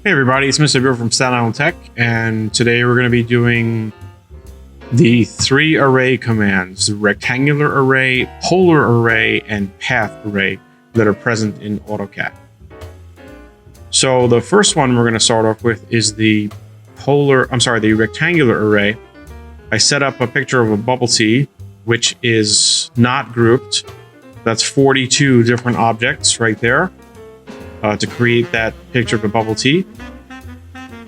Hey everybody, it's Mr. Buro from Staten Tech, and today we're going to be doing the 3 array commands, the rectangular array, polar array, and path array that are present in AutoCAD. So the first one we're going to start off with is the rectangular array. I set up a picture of a bubble T, which is not grouped. That's 42 different objects right there. To create that picture of a bubble T,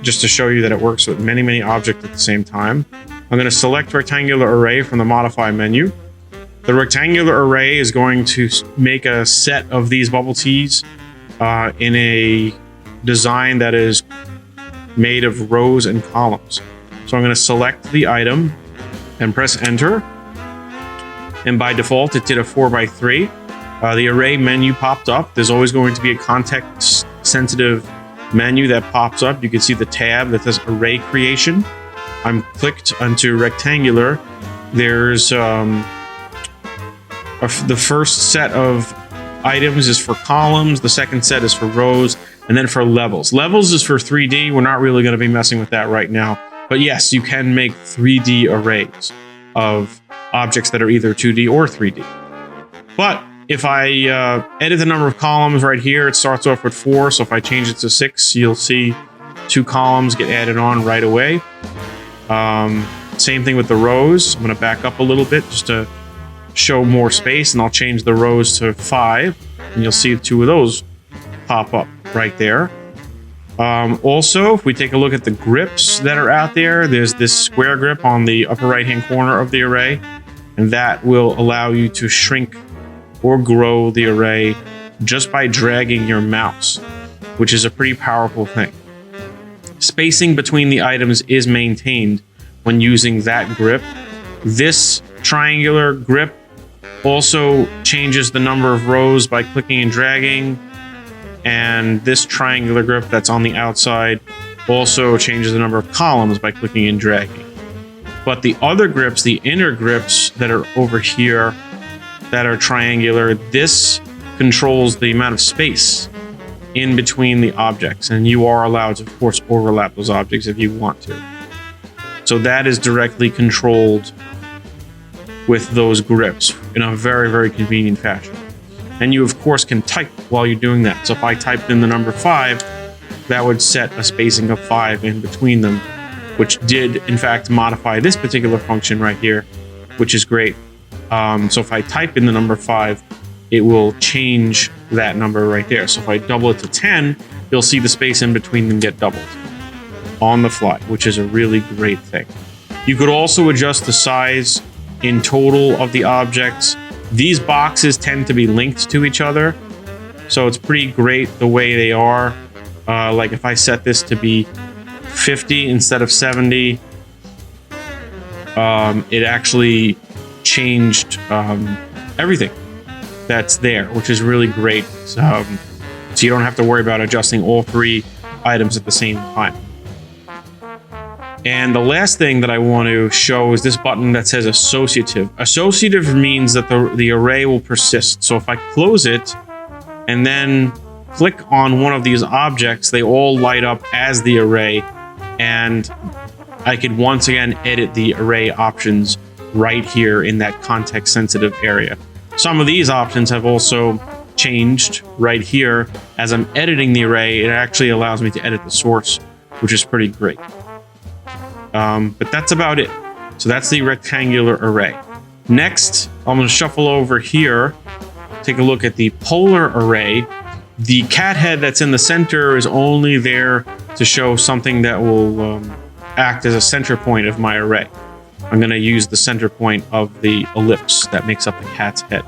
just to show you that it works with many objects at the same time. I'm going to select rectangular array from the modify menu. The rectangular array is going to make a set of these bubble T's in a design that is made of rows and columns. So I'm going to select the item and press enter. And by default, it did a 4x3. The array menu popped up. There's always going to be a context-sensitive menu that pops up. You can see the tab that says Array Creation. I'm clicked onto Rectangular. There's the first set of items is for columns. The second set is for rows, and then for levels. Levels is for 3D. We're not really going to be messing with that right now. But yes, you can make 3D arrays of objects that are either 2D or 3D. But if I edit the number of columns right here, it starts off with 4. So if I change it to 6, you'll see 2 columns get added on right away. Same thing with the rows. I'm going to back up a little bit just to show more space, and I'll change the rows to 5, and you'll see 2 of those pop up right there. Also, if we take a look at the grips that are out there, there's this square grip on the upper right-hand corner of the array, and that will allow you to shrink or grow the array just by dragging your mouse, which is a pretty powerful thing. Spacing between the items is maintained when using that grip. This triangular grip also changes the number of rows by clicking and dragging, and this triangular grip that's on the outside also changes the number of columns by clicking and dragging. But the other grips, the inner grips that are over here, that are triangular, this controls the amount of space in between the objects, and you are allowed to, of course, overlap those objects if you want to. So that is directly controlled with those grips in a very convenient fashion. And you, of course, can type while you're doing that. So if I typed in the number 5, that would set a spacing of 5 in between them, which did, in fact, modify this particular function right here, which is great. So if I type in the number 5, it will change that number right there. So if I double it to 10, you'll see the space in between them get doubled on the fly, which is a really great thing. You could also adjust the size in total of the objects. These boxes tend to be linked to each other, so it's pretty great the way they are. Like if I set this to be 50 instead of 70, it actually changed everything that's there, which is really great. So you don't have to worry about adjusting all 3 items at the same time. And the last thing that I want to show is this button that says associative. Associative means that the array will persist. So if I close it and then click on one of these objects, they all light up as the array, and I could once again edit the array options right here in that context-sensitive area. Some of these options have also changed right here. As I'm editing the array, it actually allows me to edit the source, which is pretty great. But that's about it. So that's the rectangular array. Next, I'm going to shuffle over here, take a look at the polar array. The cat head that's in the center is only there to show something that will act as a center point of my array. I'm going to use the center point of the ellipse that makes up the cat's head.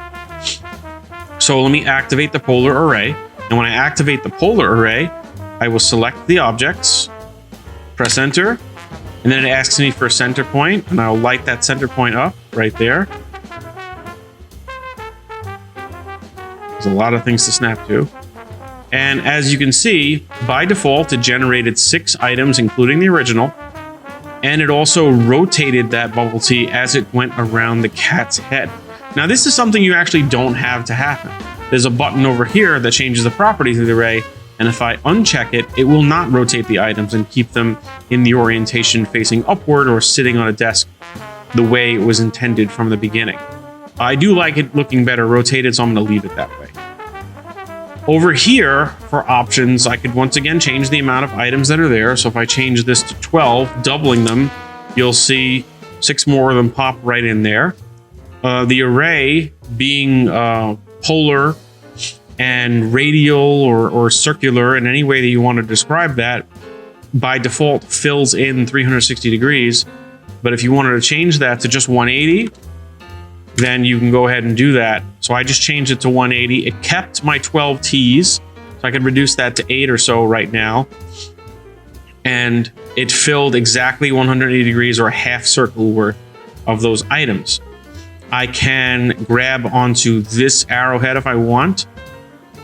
So let me activate the polar array. And when I activate the polar array, I will select the objects, press enter, and then it asks me for a center point, and I'll light that center point up right there. There's a lot of things to snap to. And as you can see, by default, it generated 6 items, including the original. And it also rotated that bubble T as it went around the cat's head. Now, this is something you actually don't have to happen. There's a button over here that changes the properties of the array, And if I uncheck it, it will not rotate the items and keep them in the orientation facing upward or sitting on a desk the way it was intended from the beginning. I do like it looking better rotated, so I'm going to leave it that way. Over here, for options, I could once again change the amount of items that are there. So if I change this to 12, doubling them, you'll see 6 more of them pop right in there. The array being polar and radial or circular in any way that you want to describe that, by default fills in 360 degrees. But if you wanted to change that to just 180, then you can go ahead and do that. So I just changed it to 180. It kept my 12 T's, so I could reduce that to 8 or so right now. And it filled exactly 180 degrees or a half circle worth of those items. I can grab onto this arrowhead if I want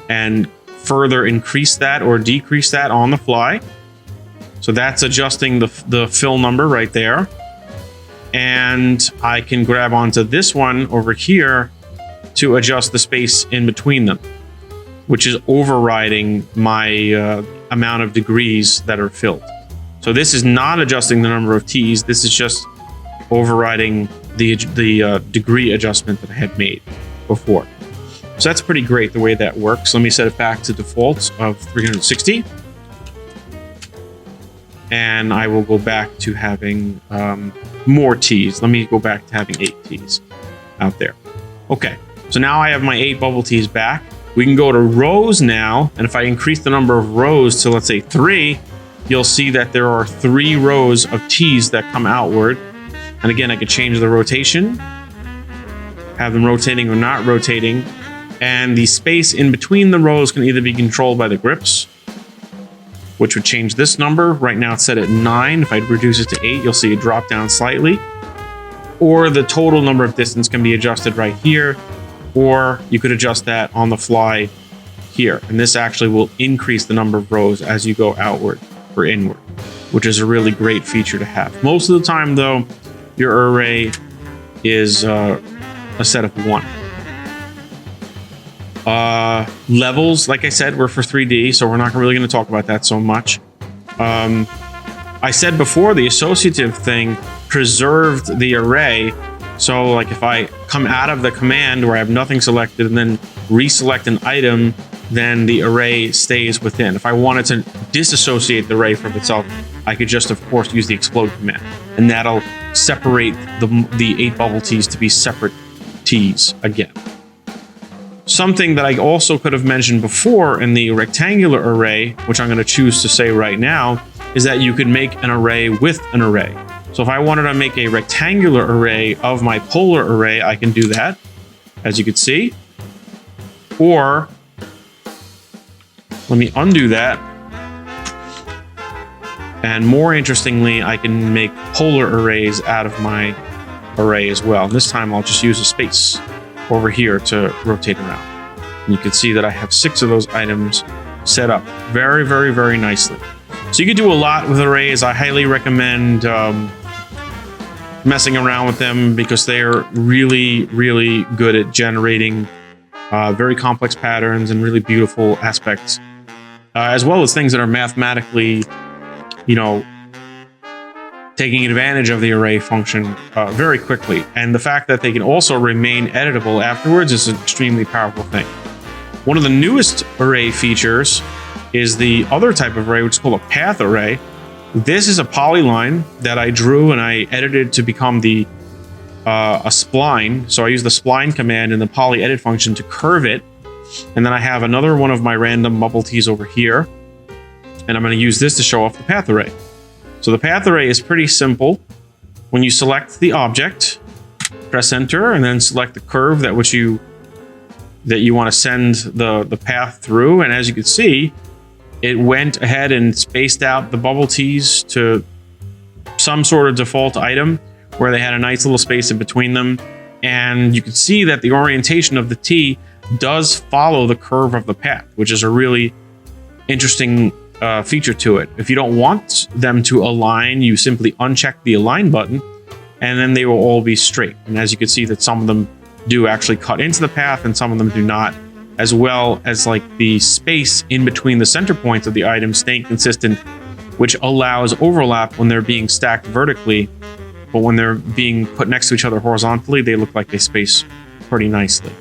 and further increase that or decrease that on the fly. So that's adjusting the fill number right there. And I can grab onto this one over here to adjust the space in between them, which is overriding my amount of degrees that are filled. So this is not adjusting the number of T's. This is just overriding the degree adjustment that I had made before. So that's pretty great the way that works. Let me set it back to default of 360. And I will go back to having more T's. Let me go back to having 8 T's out there. Okay, so now I have my 8 bubble T's back. We can go to rows now. And if I increase the number of rows to, let's say, 3, you'll see that there are 3 rows of T's that come outward. And again, I could change the rotation, have them rotating or not rotating. And the space in between the rows can either be controlled by the grips, which would change this number. Right now it's set at 9. If I reduce it to 8, you'll see it drop down slightly. Or the total number of distance can be adjusted right here, or you could adjust that on the fly here. And this actually will increase the number of rows as you go outward or inward, which is a really great feature to have. Most of the time though, your array is a set of 1. Levels, like I said, were for 3D, so we're not really going to talk about that so much. I said before, the associative thing preserved the array. So like if I come out of the command where I have nothing selected and then reselect an item, then the array stays within. If I wanted to disassociate the array from itself, I could just, of course, use the explode command, and that'll separate the 8 bubble T's to be separate T's again. Something that I also could have mentioned before in the rectangular array, which I'm going to choose to say right now, is that you could make an array with an array. So if I wanted to make a rectangular array of my polar array, I can do that, as you can see. Or, let me undo that. And more interestingly, I can make polar arrays out of my array as well. And this time I'll just use a space over here to rotate around. And you can see that I have 6 of those items set up very, very, very nicely. So you can do a lot with arrays. I highly recommend messing around with them because they're really, really good at generating very complex patterns and really beautiful aspects, as well as things that are mathematically, taking advantage of the array function very quickly. And the fact that they can also remain editable afterwards is an extremely powerful thing. One of the newest array features is the other type of array, which is called a path array. This is a polyline that I drew and I edited to become a spline. So I use the spline command in the poly edit function to curve it. And then I have another one of my random bubble T's over here. And I'm going to use this to show off the path array. So the path array is pretty simple. When you select the object, press enter, and then select the curve that you want to send the path through. And as you can see, it went ahead and spaced out the bubble T's to some sort of default item where they had a nice little space in between them. And you can see that the orientation of the T does follow the curve of the path, which is a really interesting feature to it. If you don't want them to align, you simply uncheck the align button and then they will all be straight. And as you can see that some of them do actually cut into the path and some of them do not. as well as like the space in between the center points of the items staying consistent, which allows overlap when they're being stacked vertically, but when they're being put next to each other horizontally, they look like they space pretty nicely.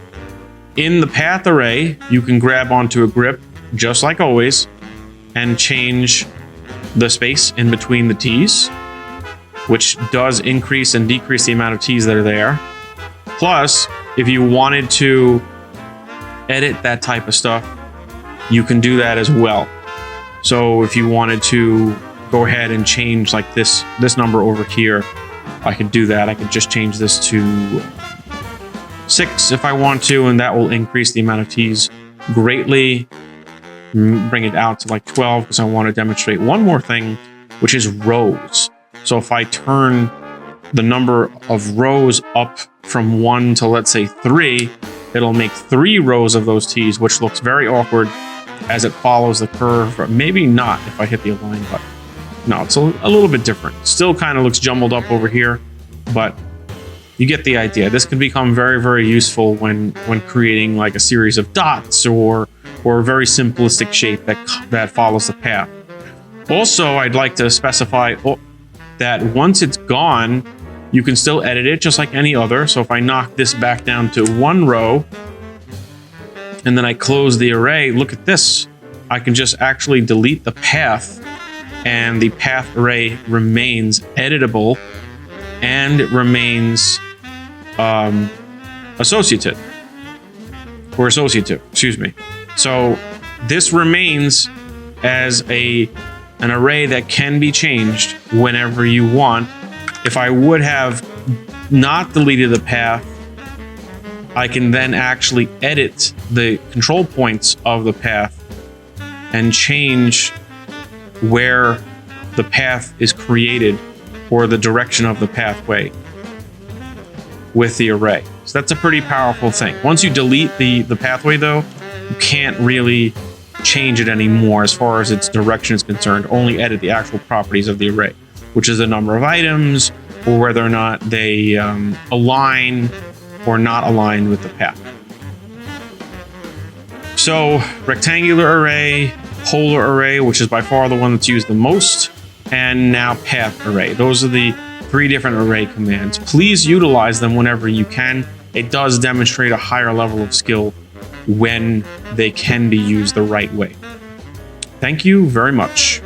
In the path array, you can grab onto a grip, just like always, and change the space in between the T's, which does increase and decrease the amount of T's that are there. Plus, if you wanted to edit that type of stuff, you can do that as well. So if you wanted to go ahead and change like this number over here, I could do that. I could just change this to 6 if I want to, and that will increase the amount of T's greatly. Bring it out to like 12 because I want to demonstrate one more thing, which is rows. So if I turn the number of rows up from 1 to, let's say, 3, it'll make 3 rows of those T's, which looks very awkward as it follows the curve. Maybe not if I hit the align button. No, it's a little bit different. Still kind of looks jumbled up over here, but you get the idea. This can become very, very useful when creating like a series of dots or a very simplistic shape that follows the path. Also, I'd like to specify that once it's gone, you can still edit it just like any other. So if I knock this back down to 1 row and then I close the array, look at this. I can just actually delete the path, and the path array remains editable and it remains associative, excuse me. So this remains as an array that can be changed whenever you want. If I would have not deleted the path, I can then actually edit the control points of the path and change where the path is created or the direction of the pathway with the array. So that's a pretty powerful thing. Once you delete the pathway though, you can't really change it anymore as far as its direction is concerned. Only edit the actual properties of the array, which is the number of items or whether or not they align or not align with the path. So rectangular array, polar array, which is by far the one that's used the most, and now path array. Those are the 3 different array commands. Please utilize them whenever you can. It does demonstrate a higher level of skill when they can be used the right way. Thank you very much.